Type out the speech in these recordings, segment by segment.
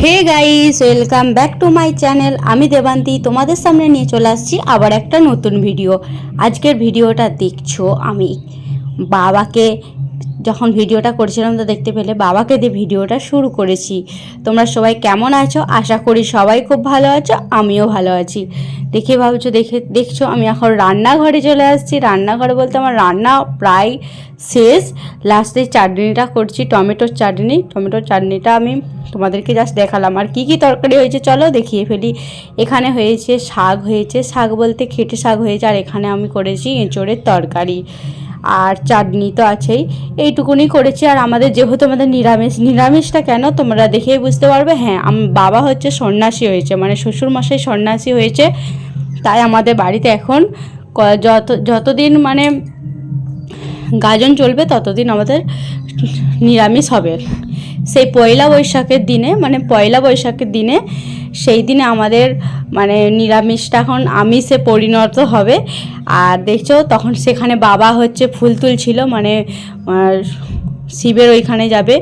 Hey guys, welcome back to my channel. আমি দেবান্তি তোমাদের সামনে নিয়ে চলে আসছি আবার একটা নতুন ভিডিও। আজকের ভিডিওটা দেখছো আমি বাবাকে যখন ভিডিওটা করছিলাম তো দেখতে পেলে বাবাকে দিয়ে ভিডিওটা শুরু করেছি। তোমরা সবাই কেমন আছো? আশা করি সবাই খুব ভালো আছো, আমিও ভালো আছি। দেখে ভাবছো দেখছো আমি এখন রান্নাঘরে চলে আসছি। রান্নাঘরে বলতে আমার রান্না প্রায় শেষ। লাস্টে চাটনিটা করছি, টমেটোর চাটনিটা আমি তোমাদেরকে জাস্ট দেখালাম। আর কি তরকারি হয়েছে চলো দেখিয়ে ফেলি। এখানে হয়েছে শাক, শাক বলতে খেটে শাক হয়েছে। আর এখানে আমি করেছি এঁচোড়ের তরকারি, আর চাটনি তো আছেই। এইটুকুনি করেছি। আর আমাদের যেহেতু আমাদের নিরামিষটা কেন তোমরা দেখেই বুঝতে পারবে। হ্যাঁ, বাবা হচ্ছে সন্ন্যাসী হয়েছে, মানে শ্বশুরমশাই সন্ন্যাসী হয়েছে। তাই আমাদের বাড়িতে এখন যতদিন মানে গাজন চলবে ততদিন আমাদের নিরামিষ হবে। সেই পয়লা বৈশাখের দিনে সেই দিনে আমাদের মানে নিরামিষটা এখন আমিষে পরিণত হবে। আর দেখছো তখন সেখানে বাবা হচ্ছে ফুল তুলছিল, মানে শিবের ওইখানে যাবে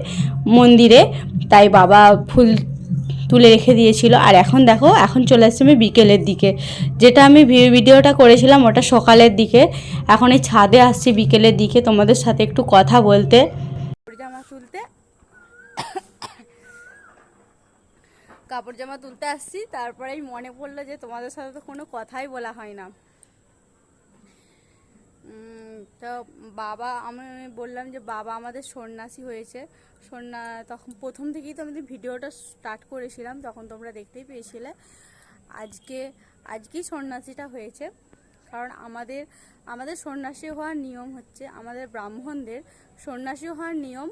মন্দিরে, তাই বাবা ফুল তুলে রেখে দিয়েছিল। আর এখন দেখো, এখন চলে আসছে আমি বিকেলের দিকে। যেটা আমি ভিডিওটা করেছিলাম ওটা সকালের দিকে। এখন এই ছাদে আসছি বিকেলের দিকে তোমাদের সাথে একটু কথা বলতে, কাপড় জামা তুলতে আসছি। তারপরেই মনে পড়লো যে তোমাদের সাথে তো কোনো কথাই বলা হয় না। তো বাবা, আমি বললাম যে বাবা আমাদের সন্ন্যাসী হয়েছে। তখন প্রথম থেকেই তো আমি ভিডিওটা স্টার্ট করেছিলাম, তখন তোমরা দেখতেই পেয়েছিলে। আজকেই সন্ন্যাসীটা হয়েছে। কারণ আমাদের সন্ন্যাসী হওয়ার নিয়ম হচ্ছে, আমাদের ব্রাহ্মণদের সন্ন্যাসী হওয়ার নিয়ম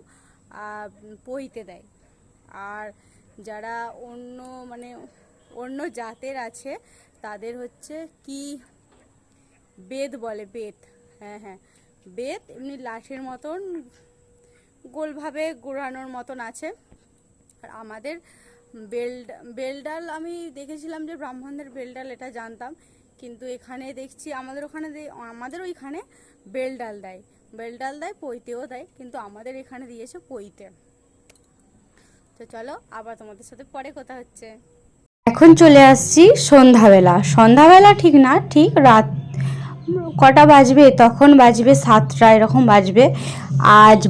পৈতে দেয়। আর যারা অন্য জাতের আছে তাদের হচ্ছে কি বেদ বলে, বেদ। হ্যাঁ, বেদ এমনি লাঠির মতন গোলভাবে গোড়ানোর মতন আছে। আর আমাদের বেলডাল আমি দেখেছিলাম যে ব্রাহ্মণদের বেলডাল, এটা জানতাম। কিন্তু এখানে দেখছি আমাদের ওইখানে বেলডাল দেয়, পৈতেও দেয়, কিন্তু আমাদের এখানে দিয়েছে পৈতে। তো চলো আবার তোমাদের সাথে পরে কথা হচ্ছে। এখন চলে আসছি সন্ধ্যাবেলা ঠিক না, ঠিক রাত কটা বাজবে, তখন বাজবে 7টা এরকম বাজবে।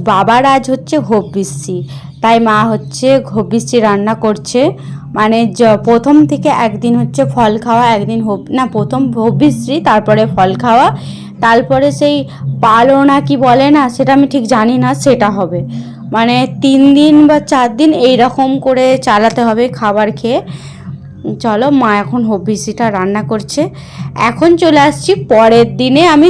বাবার হচ্ছে হবিষ্যি, তাই মা হচ্ছে হবিষ্যি রান্না করছে। মানে প্রথম থেকে একদিন হচ্ছে ফল খাওয়া, একদিন প্রথম হবিষ্যি, তারপরে ফল খাওয়া, তারপরে সেই পালনা কি বলে না, সেটা আমি ঠিক জানি না, সেটা হবে। মানে 3 দিন বা 4 দিন এইরকম করে চালাতে হবে খাবার খেয়ে। চলো, মা এখন হবিষ্যিটা রান্না করছে। এখন চলে আসছি পরের দিনে আমি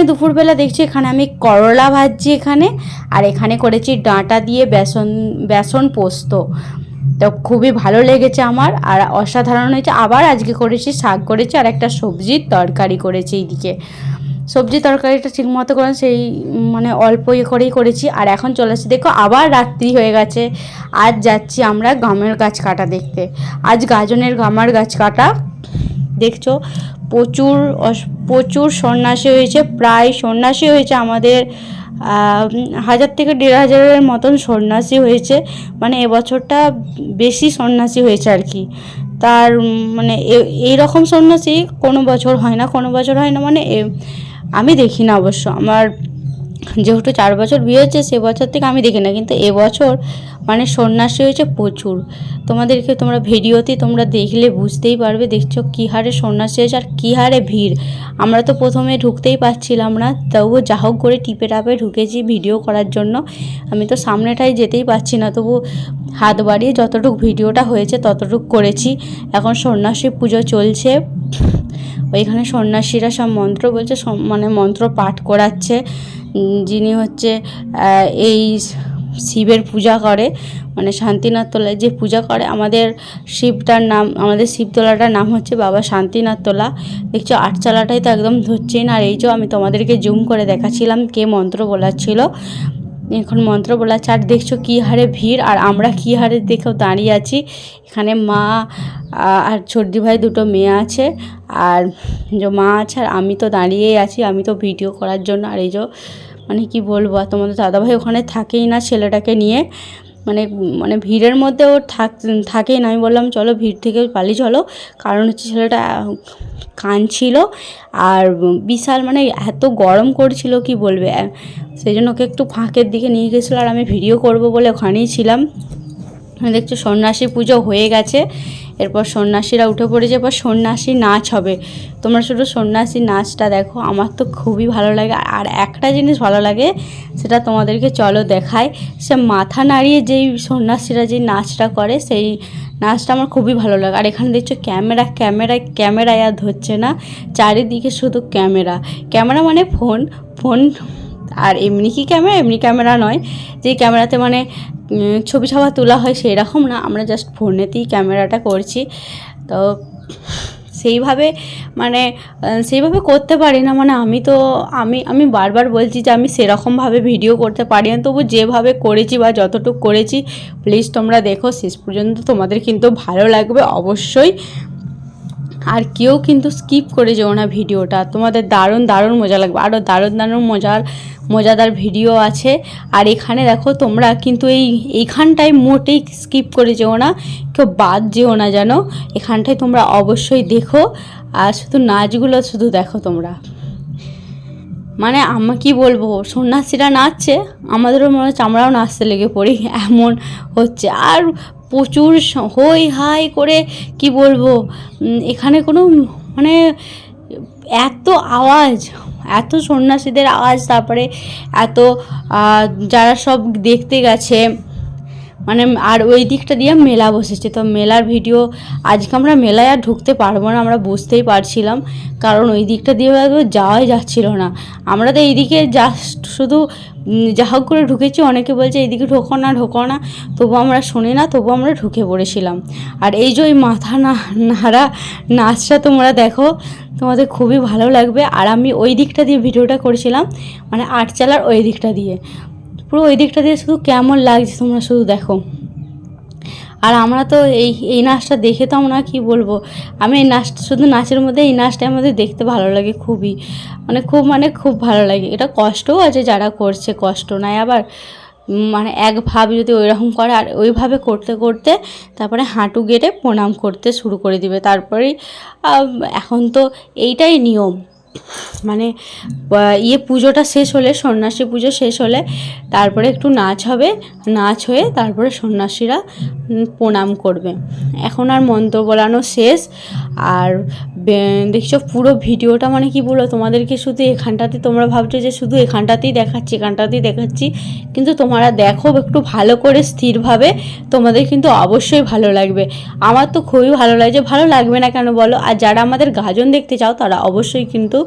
দুপুরবেলা দেখছি এখানে আমি করলা ভাজছি এখানে। আর এখানে করেছি ডাঁটা দিয়ে বেসন পোস্ত। তো খুবই ভালো লেগেছে আমার, আর অসাধারণ হয়েছে। আবার আজকে করেছি শাক করেছি, আর একটা সবজির তরকারি করেছি। এইদিকে সবজি তরকারিটা ঠিক মতো করে সেই মানে অল্প করেই করেছি। আর এখন চলে আসছি, দেখো আবার রাত্রি হয়ে গেছে। আজ যাচ্ছি আমরা গামের গাছ কাটা দেখতে। আজ গাজনের গামার গাছ কাটা। দেখছো প্রচুর সন্ন্যাসী হয়েছে, প্রায় সন্ন্যাসী হয়েছে আমাদের 1000 থেকে 1500-এর মতন সন্ন্যাসী হয়েছে। মানে এবছরটা বেশি সন্ন্যাসী হয়েছে আর কি। তার মানে এইরকম সন্ন্যাসী কোনো বছর হয় না মানে আমি দেখি না অবশ্য। আমার যেহেতু 4 বছর বিয়ে হচ্ছে, সে বছর থেকে আমি দেখি না, কিন্তু এবছর মানে সন্ন্যাসী হয়েছে প্রচুর। তোমরা ভিডিওতে তোমরা দেখলে বুঝতেই পারবে। দেখছো কী হারে সন্ন্যাসী হয়েছে আর কী হারে ভিড়। আমরা তো প্রথমে ঢুকতেই পারছিলাম না, তবু যা হোক করে টিপে টাপে ঢুকেছি ভিডিও করার জন্য। আমি তো সামনেটাই যেতেই পারছি না, তবু হাত বাড়িয়ে যতটুকু ভিডিওটা হয়েছে ততটুকু করেছি। এখন সন্ন্যাসী পুজো চলছে, ওইখানে সন্ন্যাসীরা সব মন্ত্র বলছে, মানে মন্ত্র পাঠ করাচ্ছে। যিনি হচ্ছে এই শিবের পূজা করে, মানে শান্তিনাথ তলায় যে পূজা করে, আমাদের শিবতলাটার নাম হচ্ছে বাবা শান্তিনাথ তলা। দেখছো আটচালাটাই তো একদম ধরছেই না। আর এই যে আমি তোমাদেরকে জুম করে দেখাচ্ছিলাম কে মন্ত্র বলাচ্ছিল। এখন মন্ত্র বলাচ্ছে। আর দেখছো কী হারে ভিড়, আর আমরা কী হারে দেখো দাঁড়িয়ে আছি। এখানে মা আর ছোটদি ভাই 2 মেয়ে আছে, আর যে মা আছে, আর আমি তো দাঁড়িয়েই আছি, আমি তো ভিডিও করার জন্য। আর এই যে মানে কি বলবো, আর তোমাদের দাদাভাই ওখানে থাকেই না ছেলেটাকে নিয়ে। মানে মানে ভিড়ের মধ্যে ও থাকেই না। আমি বললাম চলো ভিড় থেকে পালিয়ে চলো, কারণ হচ্ছে ছেলেটা কাঁদছিল আর বিশাল মানে এত গরম করছিল কি বলবে, সেই জন্য ওকে একটু ফাঁকের দিকে নিয়ে গেছিলো আর আমি ভিডিও করব বলে ওখানেই ছিলাম। দেখছো সন্ন্যাসী পুজো হয়ে গেছে, এরপর সন্ন্যাসীরা উঠে পড়েছে, এরপর সন্ন্যাসী নাচ হবে। তোমরা শুধু সন্ন্যাসী নাচটা দেখো, আমার তো খুবই ভালো লাগে। আর একটা জিনিস ভালো লাগে, সেটা তোমাদেরকে চলো দেখায়। সে মাথা নাড়িয়ে যেই সন্ন্যাসীরা যেই নাচটা করে, সেই নাচটা আমার খুবই ভালো লাগে। আর এখানে দেখছো ক্যামেরায় আর ধরছে না, চারিদিকে শুধু ক্যামেরা মানে ফোন। আর এমনি ক্যামেরা নয়, যেই ক্যামেরাতে মানে ছবি ছাপা তোলা হয় সেই রকম না, আমরা জাস্ট ফোনেতেই ক্যামেরাটা করছি। তো সেইভাবে করতে পারি না, মানে আমি বারবার বলছি যে আমি সেরকমভাবে ভিডিও করতে পারি না, তবু যেভাবে করেছি বা যতটুকু করেছি প্লিজ তোমরা দেখো শেষ পর্যন্ত, তোমাদের কিন্তু ভালো লাগবে অবশ্যই। আর কেউ কিন্তু স্কিপ করে যেও না ভিডিওটা, তোমাদের দারুণ মজা লাগবে। আরও দারুণ মজাদার ভিডিও আছে। আর এখানে দেখো তোমরা কিন্তু এইখানটায় মোটেই স্কিপ করে যেও না, কেউ বাদ যেও না যেন, এখানটায় তোমরা অবশ্যই দেখো। আর শুধু নাচগুলো শুধু দেখো তোমরা, মানে আমি কি বলবো, সন্ন্যাসীরা নাচছে, আমাদেরও মনে হচ্ছে আমরাও নাচতে লেগে পড়ি, এমন হচ্ছে। আর প্রচুর হই হাই করে কি বলবো, এখানে কোনো মানে এত আওয়াজ, এত সন্ন্যাসীদের আওয়াজ, তারপরে এত যারা সব দেখতে গেছে মানে। আর ওই দিকটা দিয়ে মেলা বসেছে, তো মেলার ভিডিও আজকে আমরা মেলায় আর ঢুকতে পারবো না, আমরা বুঝতেই পারছিলাম, কারণ ওই দিকটা দিয়ে যাওয়াই যাচ্ছিল না। আমরা তো এইদিকে জাস্ট শুধু যা হোক করে ঢুকেছি, অনেকে বলছে এইদিকে ঢোকো না, তবু আমরা শুনি না, তবু আমরা ঢুকে পড়েছিলাম। আর এই যে ওই মাথা নাড়া নাচটা তোমরা দেখো, তোমাদের খুবই ভালো লাগবে। আর আমি ওই দিকটা দিয়ে ভিডিওটা করেছিলাম, মানে আটচালার ওই দিকটা দিয়ে, পুরো ওই দিকটা দিয়ে শুধু কেমন লাগছে তোমরা শুধু দেখো। আর আমরা তো এই নাচটা দেখে তো আমরা কি বলবো, আমি এই নাচটা শুধু নাচের মধ্যে এই নাচটা আমাদের দেখতে ভালো লাগে খুবই, খুব ভালো লাগে। এটা কষ্টও আছে, যারা করছে কষ্ট নাই আবার, মানে একভাবে যদি ওইরকম করে আর ওইভাবে করতে করতে তারপরে হাঁটু গেড়ে প্রণাম করতে শুরু করে দিবে। তারপরেই এখন তো এইটাই নিয়ম, মানে পুজোটা শেষ হলে, সন্ন্যাসী পুজো শেষ হলে তারপরে একটু নাচ হবে, নাচ হয়ে তারপরে সন্ন্যাসীরা প্রণাম করবে। এখন আর মন্ত্র বলানো শেষ। আর দেখছো পুরো ভিডিওটা মানে কি বলবো তোমাদেরকে, শুধু এখানটাতে তোমরা ভাবছো যে শুধু এখানটাতেই দেখাচ্ছি, কিন্তু তোমরা দেখো একটু ভালো করে স্থিরভাবে, তোমাদের কিন্তু অবশ্যই ভালো লাগবে। আমার তো খুবই ভালো লাগছে, ভালো লাগবে না কেন বলো। আর যারা আমাদের গাজন দেখতে চাও তারা অবশ্যই কিন্তু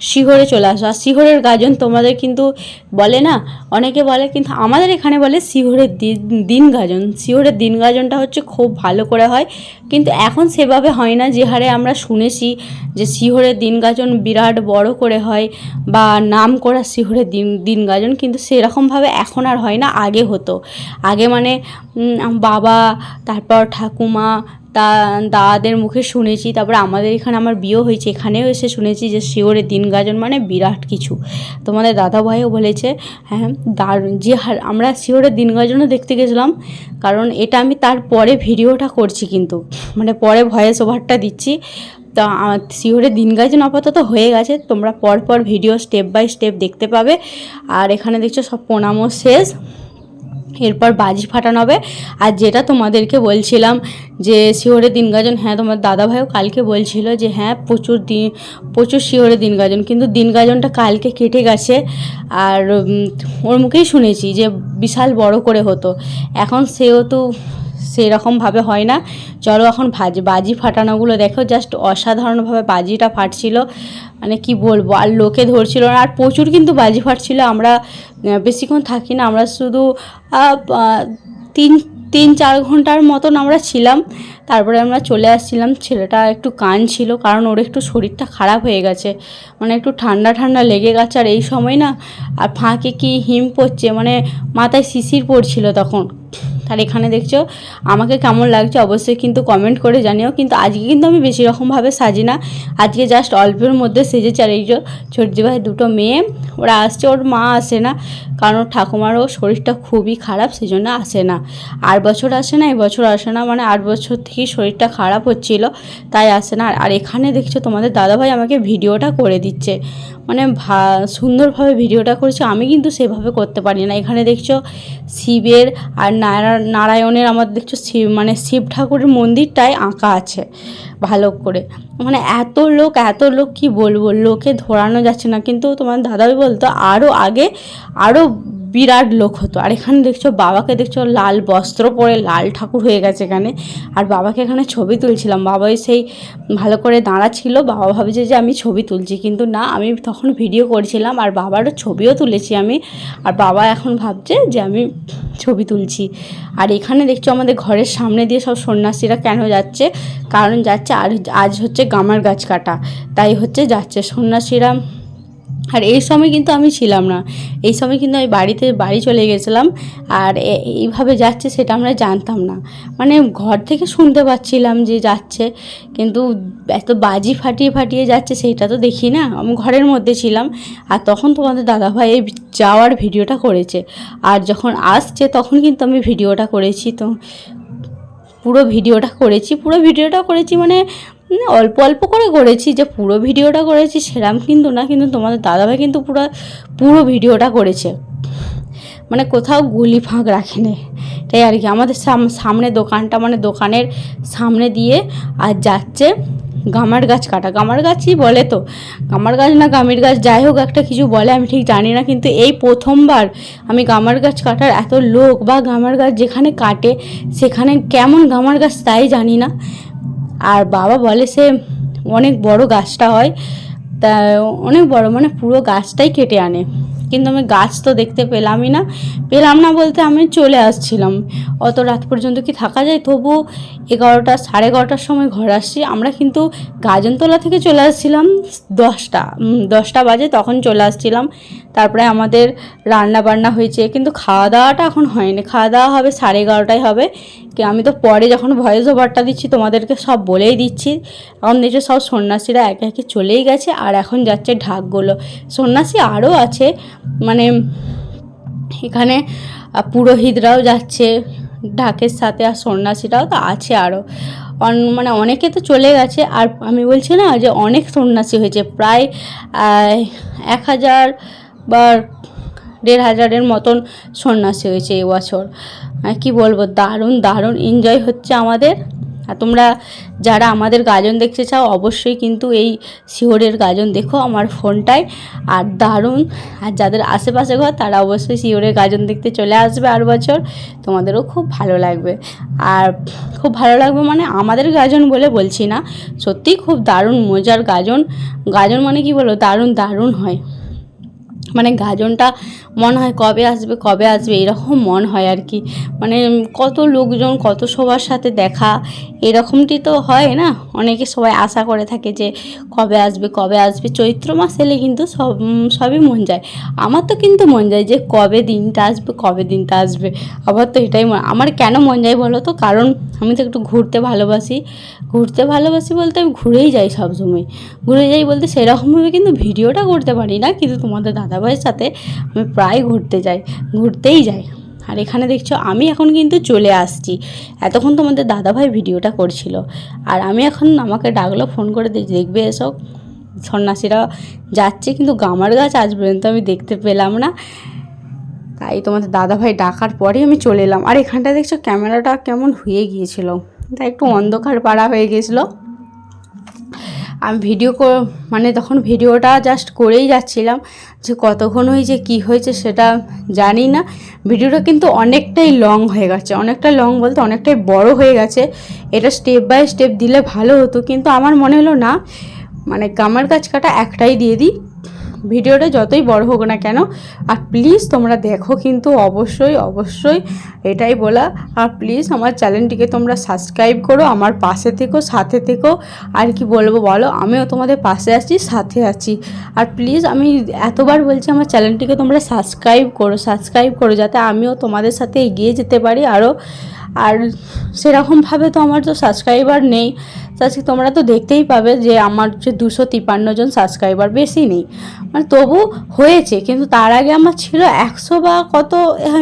শিহরে চলে আসো। আর শিহরের গাজন তোমাদের কিন্তু বলে না, অনেকে বলে, কিন্তু আমাদের এখানে বলে শিহরের দিন গাজন। শিহরের দিন গাজনটা হচ্ছে খুব ভালো করে হয়, কিন্তু এখন সেভাবে হয় না যে হারে আমরা শুনেছি যে শিহরের দিন গাজন বিরাট বড় করে হয়, বা নাম করা শিহরের দিন গাজন, কিন্তু সেরকমভাবে এখন আর হয় না, আগে হতো। আগে মানে বাবা, তারপর ঠাকুমা, দাদাদের মুখে শুনেছি, তারপরে আমাদের এখানে আমার বিয়ে হয়েছে, এখানেও এসে শুনেছি যে শিহরের দিন গাজন মানে বিরাট কিছু। তোমাদের দাদা ভাইও বলেছে, হ্যাঁ আমরা শিহরের দিন গাজনও দেখতে গেছিলাম, কারণ এটা আমি তারপরে ভিডিওটা করছি, কিন্তু মানে পরে ভয়েস ওভারটা দিচ্ছি। তা শিহরের দিন গাজন আপাতত হয়ে গেছে, তোমরা পরপর ভিডিও স্টেপ বাই স্টেপ দেখতে পাবে। আর এখানে দেখছো সব প্রণামও শেষ, এরপর বাজি ফাটানো হবে। আর যেটা তোমাদেরকে বলছিলাম যে শিহরের দিন গাজন, হ্যাঁ তোমার দাদাভাইও কালকে বলছিল যে হ্যাঁ প্রচুর শিহরের দিন গাজন, কিন্তু দিন গাজনটা কালকে কেটে গেছে। আর ওর মুখেই শুনেছি যে বিশাল বড় করে হতো, এখন সেহেতু সেরকমভাবে হয় না। চলো এখন বাজি ফাটানোগুলো দেখো, জাস্ট অসাধারণভাবে বাজিটা ফাটছিল, মানে কি বলবো। আর লোকে ধরছিল না, আর প্রচুর কিন্তু বাজি ফাটছিল। আমরা বেশিক্ষণ থাকি না, আমরা শুধু 3-4 ঘন্টার মতন আমরা ছিলাম, তারপরে আমরা চলে আসছিলাম। ছেলেটা একটু কাঁদছিল, কারণ ওর একটু শরীরটা খারাপ হয়ে গেছে, মানে একটু ঠান্ডা লেগে গেছে। আর এই সময় না, আর ফাঁকে কি হিম পড়ছে, মানে মাথায় শিশির পড়ছিল তখন, আর এখানে দেখছো আমাকে কেমন লাগছে অবশ্যই কিন্তু কমেন্ট করে জানিও। কিন্তু আজকে কিন্তু আমি বেশি রকমভাবে সাজি না, আজকে জাস্ট অল্পের মধ্যে সেজেছি। আর এই যে ছোটদি ভাই দুটো মেয়ে ওরা আসছে, ওর মা আসে না কারণ ঠাকুমারও শরীরটা খুবই খারাপ, সেই জন্য আসে না। 8 বছর আসে না, এবছর আসে না, মানে 8 বছর থেকেই শরীরটা খারাপ হচ্ছিল তাই আসে না। আর এখানে দেখছো তোমাদের দাদাভাই আমাকে ভিডিওটা করে দিচ্ছে, মানে সুন্দরভাবে ভিডিওটা করেছে, আমি কিন্তু সেভাবে করতে পারি না। এখানে দেখছো শিবের আর নারায়ণের আমাদের দেখছো মানে শিব ঠাকুরের মন্দিরটাই আঁকা আছে ভালো করে, মানে এত লোক কি বলবো, লোকে ধরানো যাচ্ছে না। কিন্তু তোমার দাদাই বলতো আরও আগে আরও বিরাট লোক হতো। আর এখানে দেখছো বাবাকে দেখছো লাল বস্ত্র পরে লাল ঠাকুর হয়ে গেছে এখানে। আর বাবাকে এখানে ছবি তুলছিলাম, বাবাই সেই ভালো করে দাঁড়াচ্ছিল, বাবা ভাবছে যে আমি ছবি তুলছি, কিন্তু না, আমি তখন ভিডিও করছিলাম আর বাবারও ছবিও তুলেছি আমি। আর বাবা এখন ভাবছে যে আমি ছবি তুলছি। আর এখানে দেখছো আমাদের ঘরের সামনে দিয়ে সব সন্ন্যাসীরা কেন যাচ্ছে, কারণ যাচ্ছে আজ হচ্ছে গামার গাছ কাটা, তাই হচ্ছে যাচ্ছে সন্ন্যাসীরা। আর এই সময় কিন্তু আমি ছিলাম না, এই সময় কিন্তু আমি বাড়ি চলে গেছিলাম। আর এইভাবে যাচ্ছে সেটা আমরা জানতাম না, মানে ঘর থেকে শুনতে পাচ্ছিলাম যে যাচ্ছে, কিন্তু এত বাজি ফাটিয়ে যাচ্ছে সেইটা তো দেখি না, আমি ঘরের মধ্যে ছিলাম। আর তখন তোমাদের দাদাভাই এই যাওয়ার ভিডিওটা করেছে, আর যখন আসছে তখন কিন্তু আমি ভিডিওটা করেছি। তো পুরো ভিডিওটা করেছি মানে অল্প করে করেছি, যে পুরো ভিডিওটা করেছি সেরকম কিন্তু না, কিন্তু তোমাদের দাদাভাই কিন্তু পুরো ভিডিওটা করেছে, মানে কোথাও গুলি ফাঁক রাখেনি। তাই আর কি আমাদের সামনে দোকানটা, মানে দোকানের সামনে দিয়ে আর যাচ্ছে গামার গাছ কাটা, গামার গাছই বলে তো, গামার গাছ না গামির গাছ যাই হোক একটা কিছু বলে, আমি ঠিক জানি না। কিন্তু এই প্রথমবার আমি গামার গাছ কাটার এত লোক বা গামার গাছ যেখানে কাটে সেখানে কেমন গামার গাছ তাই জানি না। আর বাবা বলে সে অনেক বড় গাছটা হয়, তা অনেক বড়, মানে পুরো গাছটাই কেটে আনে। কিন্তু আমি গাছ তো দেখতে পেলাম না বলতে আমি চলে আসছিলাম, অত রাত পর্যন্ত কি থাকা যায়, তবু 11:30 সময় ঘর আসছি আমরা। কিন্তু গাজনতলা থেকে চলে আসছিলাম 10টা বাজে, তখন চলে আসছিলাম। তারপরে আমাদের রান্না বান্না হয়েছে, কিন্তু খাওয়া দাওয়াটা এখন হয়নি, খাওয়া দাওয়া হবে 11:30টায় হবে। কি আমি তো পরে যখন ভয়েস ওভারটা দিচ্ছি তোমাদেরকে সব বলেই দিচ্ছি। এখন দেখছো সব সন্ন্যাসীরা একে একে চলেই গেছে, আর এখন যাচ্ছে ঢাকগুলো, সন্ন্যাসী আরও আছে, মানে এখানে পুরোহিতরাও যাচ্ছে ঢাকের সাথে, আর সন্ন্যাসীরাও তো আছে আরও, মানে অনেকে তো চলে গেছে। আর আমি বলছি না যে অনেক সন্ন্যাসী হয়েছে, প্রায় 1000 বা 1500-এর মতন সন্ন্যাসী হয়েছে এবছর। কি বলবো, দারুণ এনজয় হচ্ছে আমাদের। আর তোমরা যারা আমাদের গাজন দেখতে চাও অবশ্যই কিন্তু এই শিওরের গাজন দেখো আমার ফোনটায়, আর দারুণ। আর যাদের আশেপাশে ঘর তারা অবশ্যই শিওরের গাজন দেখতে চলে আসবে, আর বছর তোমাদেরও খুব ভালো লাগবে। আর খুব ভালো লাগবে মানে আমাদের গাজন বলে বলছি না, সত্যিই খুব দারুণ মজার গাজন মানে কি বলো, দারুণ হয়, মানে গাজনটা মনে হয় কবে আসবে এরকম মন হয় আর কি। মানে কত লোকজন, কত সবার সাথে দেখা, এরকমটি তো হয় না, অনেকে সবাই আশা করে থাকে যে কবে আসবে। চৈত্র মাস এলে কিন্তু সবই মন যায়, আমার তো কিন্তু মন যায় যে কবে দিনটা আসবে। আবার তো এটাই আমার কেন মন যায় বলো তো, কারণ আমি তো একটু ঘুরতে ভালোবাসি বলতে আমি ঘুরেই যাই, সবসময় ঘুরে যাই বলতে সেরকমভাবে কিন্তু ভিডিওটা করতে পারি না, কিন্তু তোমাদের দাদাভাইয়ের সাথে আমি প্রায় ঘুরতেই যাই। আর এখানে দেখছো আমি এখন কিন্তু চলে আসছি, এতক্ষণ তোমাদের দাদাভাই ভিডিওটা করছিল, আর আমি এখন আমাকে ডাকলো ফোন করে, দেখবে এসব সন্ন্যাসীরা যাচ্ছে, কিন্তু গামার গাছ আজ পর্যন্ত আমি দেখতে পেলাম না, তাই তোমাদের দাদাভাই ডাকার পরেই আমি চলে এলাম। আর এখানটা দেখছো ক্যামেরাটা কেমন হয়ে গিয়েছিল, তাই একটু অন্ধকার পাড়া হয়ে গিয়েছিলো। আমি মানে তখন ভিডিওটা জাস্ট করেই যাচ্ছিলাম, যে কতক্ষণ হয়েছে কী হয়েছে সেটা জানি না। ভিডিওটা কিন্তু অনেকটাই লং হয়ে গেছে, অনেকটা লং বলতে অনেকটাই বড় হয়ে গেছে। এটা স্টেপ বাই স্টেপ দিলে ভালো হতো, কিন্তু আমার মনে হলো না, মানে গামার গাছ কাটা একটাই দিয়ে দিই, ভিডিওটা যতই বড় হোক না কেন, আর প্লিজ তোমরা দেখো কিন্তু অবশ্যই অবশ্যই, এটাই বলা। আর প্লিজ আমার চ্যানেলটিকে তোমরা সাবস্ক্রাইব করো, আমার পাশে থেকো, সাথে থেকো। আর কি বলবো বলো, আমিও তোমাদের পাশে আছি, সাথে আছি। আর প্লিজ আমি এতবার বলছি আমার চ্যানেলটিকে তোমরা সাবস্ক্রাইব করো যাতে আমিও তোমাদের সাথে এগিয়ে যেতে পারি আরও। আর সেরকমভাবে তো আমার তো সাবস্ক্রাইবার নেই, আজকে তোমরা তো দেখতেই পাবে যে আমার যে 253 জন সাবস্ক্রাইবার, বেশি নেই মানে, তবু হয়েছে। কিন্তু তার আগে আমার ছিল 100 বা কত,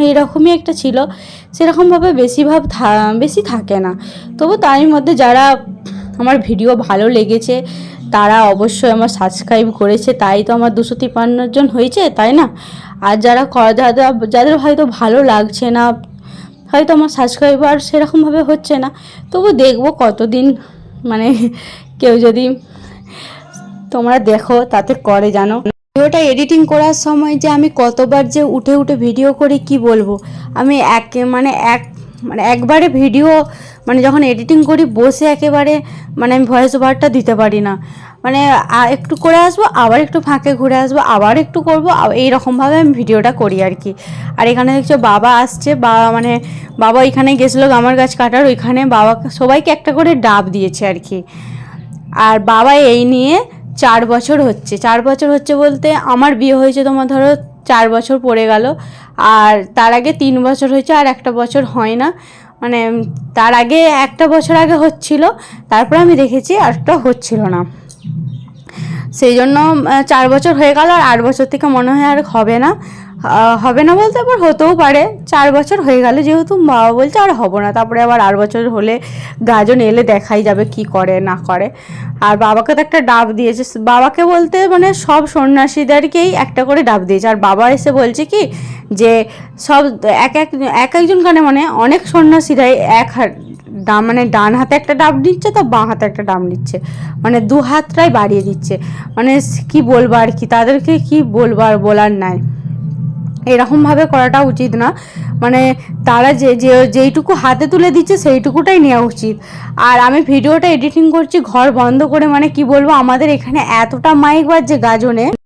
এরকমই একটা ছিল, সেরকমভাবে বেশি থাকে না। তবু তারই মধ্যে যারা আমার ভিডিও ভালো লেগেছে তারা অবশ্যই আমার সাবস্ক্রাইব করেছে, তাই তো আমার 253 জন হয়েছে, তাই না? আর যাদের হয়তো ভালো লাগছে না, হয়তো আমার সাবস্ক্রাইবার সেরকমভাবে হচ্ছে না, তবু দেখবো কতদিন, মানে কেউ যদি তোমরা দেখো তাতে করে জানো। ভিডিওটা এডিটিং করার সময় যে আমি কতবার যে উঠে উঠে ভিডিও করি কি বলবো। আমি একবারে ভিডিও মানে যখন এডিটিং করি বসে একেবারে মানে আমি ভয়েস ওভারটা দিতে পারি না, মানে একটু করে আসবো, আবার একটু ফাঁকে ঘুরে আসবো, আবার একটু করবো, এইরকমভাবে আমি ভিডিওটা করি আর কি। আর এখানে দেখছো বাবা আসছে, বাবা এখানে গেছিলো গামার গাছ কাটার, ওইখানে বাবাকে সবাইকে একটা করে ডাব দিয়েছে আর কি। আর বাবা এই নিয়ে 4 বছর হচ্ছে, 4 বছর হচ্ছে বলতে আমার বিয়ে হয়েছে তোমার ধরো 4 বছর পড়ে গেল, আর তার আগে 3 বছর হয়েছে, আর একটা বছর হয় না, মানে তার আগে একটা বছর আগে হচ্ছিল, তারপর আমি দেখেছি আরটা হচ্ছিল না, সেই জন্য 4 বছর হয়ে গেল। আর 8 বছর থেকে মনে হয় আর হবে না বলতে আবার হতেও পারে, 4 বছর হয়ে গেল যেহেতু বাবা বলছে আর হবো না, তারপরে আবার 8 বছর হলে গাজন এলে দেখাই যাবে কি করে না করে। আর বাবাকে তো একটা ডাব দিয়েছে, বাবাকে বলতে মানে সব সন্ন্যাসীদেরকেই একটা করে ডাব দিয়েছে। আর বাবা এসে বলছে কি যে সব একজন কানে মানে অনেক সন্ন্যাসীরাই মানে ডান হাতে একটা ডাব নিচ্ছে, তো বাঁ হাতে একটা ডাব নিচ্ছে, মানে 2 হাতটাই বাড়িয়ে দিচ্ছে। মানে কি বলবো আর কি, তাদেরকে কি বলবো আর বলার নাই, এরকমভাবে করাটা উচিত না। মানে তারা যেইটুকু হাতে তুলে দিচ্ছে সেইটুকুটাই নেওয়া উচিত। আর আমি ভিডিওটা এডিটিং করছি ঘর বন্ধ করে, মানে কি বলবো, আমাদের এখানে এতটা মাইক বাজছে গাজনে।